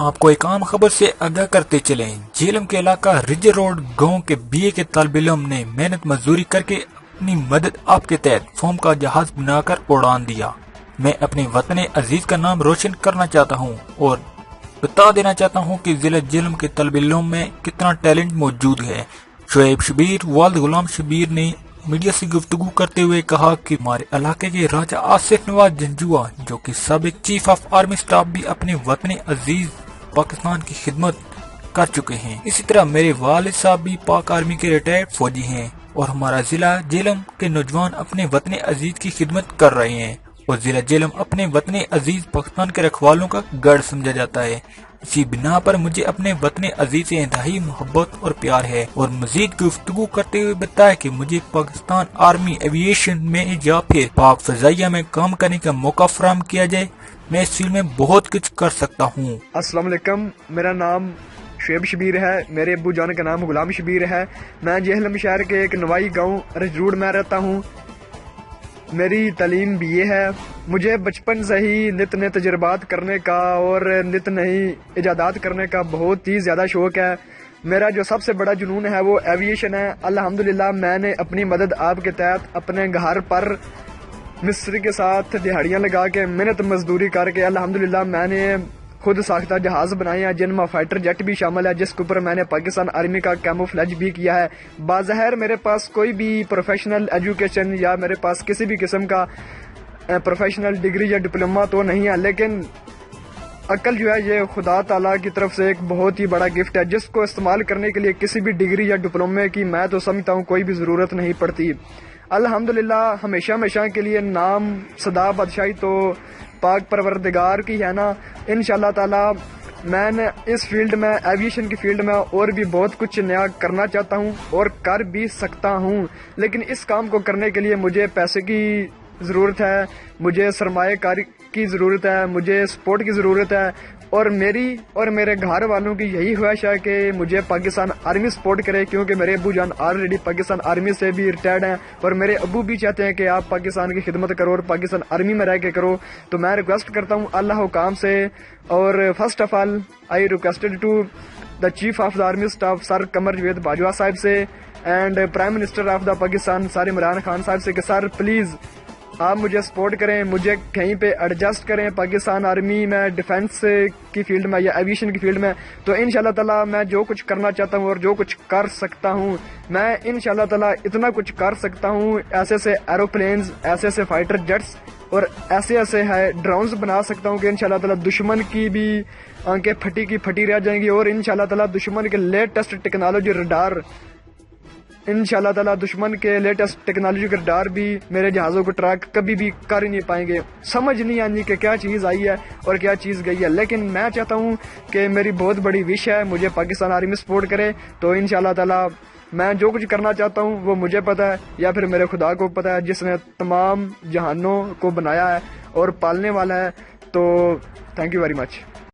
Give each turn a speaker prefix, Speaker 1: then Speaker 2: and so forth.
Speaker 1: आपको एक आम खबर से आगाह करते चलें। झेलम के इलाका रिज रोड गांव के बीए के तालिब इल्म ने मेहनत मजदूरी करके अपनी मदद आपके तहत फोम का जहाज बनाकर उड़ान दिया। मैं अपने वतन अजीज का नाम रोशन करना चाहता हूं और बता देना चाहता हूं कि जिला झेलम के तालिब इल्म में कितना टैलेंट मौजूद है। शोएब शबीर वालिद गुलाम शबीर ने मीडिया से गुफ्तगू करते हुए कहा कि हमारे इलाके के राजा आसिफ नवाज जंजुआ जो कि साबिक चीफ ऑफ आर्मी स्टाफ भी अपने वतन अजीज पाकिस्तान की खिदमत कर चुके हैं। इसी तरह मेरे वालिद साहब भी पाक आर्मी के रिटायर्ड फौजी हैं और हमारा जिला झेलम के नौजवान अपने वतन अजीज की खिदमत कर रहे हैं और जिला झेलम अपने वतन अजीज पाकिस्तान के रखवालों का गढ़ समझा जाता है। इसी बिना पर मुझे अपने वतन अजीज से इंतहाई मोहब्बत और प्यार है और मजीद गुफ्तगू करते हुए बताया कि मुझे पाकिस्तान आर्मी एविएशन में या फिर पाक फजाइया में काम करने का मौका फराहम किया जाए, मैं इस फील्ड में बहुत कुछ कर सकता हूँ।
Speaker 2: अस्सलाम वालेकुम, मेरा नाम शोएब शबीर है। मेरे अब्बू जान का नाम गुलाम शबीर है। मैं झेलम शहर के एक नवाई गाँव रजरूड में रहता हूँ। मेरी तालीम बीए है। मुझे बचपन से ही नित नए तजुर्बात करने का और नित नई इजादात करने का बहुत ही ज़्यादा शौक़ है। मेरा जो सबसे बड़ा जुनून है वो एविएशन है। अल्हम्दुलिल्लाह मैंने अपनी मदद आपके तहत अपने घर पर मिस्त्री के साथ दिहाड़ियाँ लगा के मेहनत मजदूरी करके अल्हम्दुलिल्लाह मैंने खुद साख्ता जहाज बनाए हैं जिनमें फाइटर जेट भी शामिल है, जिसके ऊपर मैंने पाकिस्तान आर्मी का कैमोफ्लेज भी किया है। बाज़ाहिर मेरे पास कोई भी प्रोफेशनल एजुकेशन या मेरे पास किसी भी किस्म का प्रोफेशनल डिग्री या डिप्लोमा तो नहीं है, लेकिन अक्ल जो है ये खुदा ताला की तरफ से एक बहुत ही बड़ा गिफ्ट है जिसको इस्तेमाल करने के लिए किसी भी डिग्री या डिप्लोमे की मैं तो समझता हूँ कोई भी ज़रूरत नहीं पड़ती। अल्हम्दुलिल्लाह हमेशा हमेशा के लिए नाम सदा बादशाही तो पाक परवरदिगार की है ना। इंशाल्लाह ताला मैंने इस फील्ड में एविएशन की फील्ड में और भी बहुत कुछ नया करना चाहता हूँ और कर भी सकता हूँ, लेकिन इस काम को करने के लिए मुझे पैसे की ज़रूरत है, मुझे सरमाएकारी की ज़रूरत है, मुझे सपोर्ट की ज़रूरत है और मेरी और मेरे घर वालों की यही ख्वाहिश है कि मुझे पाकिस्तान आर्मी सपोर्ट करे, क्योंकि मेरे अब्बू जान ऑलरेडी पाकिस्तान आर्मी से भी रिटायर्ड हैं और मेरे अब्बू भी चाहते हैं कि आप पाकिस्तान की खिदमत करो और पाकिस्तान आर्मी में रह के करो। तो मैं रिक्वेस्ट करता हूँ अल्लाह हुकाम से, और first of all I requested to the chief of the army staff sir Qamar Javed Bajwa sahab से and prime minister of the Pakistan sir Imran Khan sahab से कि सर प्लीज़ आप मुझे सपोर्ट करें, मुझे कहीं पे एडजस्ट करें पाकिस्तान आर्मी में डिफेंस की फील्ड में या एविएशन की फील्ड में। तो इंशाल्लाह ताला मैं जो कुछ करना चाहता हूँ और जो कुछ कर सकता हूँ मैं इंशाल्लाह ताला इतना कुछ कर सकता हूँ। ऐसे ऐसे एरोप्लेन्स, ऐसे ऐसे फाइटर जेट्स और ऐसे ऐसे है ड्रोन्स बना सकता हूँ कि इंशाल्लाह ताला दुश्मन की भी आंखें फटी की फटी रह जाएंगी और इंशाल्लाह ताला दुश्मन के लेटेस्ट टेक्नोलॉजी रडार इंशाल्लाह ताला दुश्मन के लेटेस्ट टेक्नोलॉजी के रडार भी मेरे जहाज़ों को ट्रैक कभी भी कर ही नहीं पाएंगे। समझ नहीं आनी कि क्या चीज़ आई है और क्या चीज़ गई है, लेकिन मैं चाहता हूँ कि मेरी बहुत बड़ी विश है मुझे पाकिस्तान आर्मी सपोर्ट करे। तो इंशाल्लाह ताला मैं जो कुछ करना चाहता हूँ वो मुझे पता है या फिर मेरे खुदा को पता है जिसने तमाम जहानों को बनाया है और पालने वाला है। तो थैंक यू वेरी मच।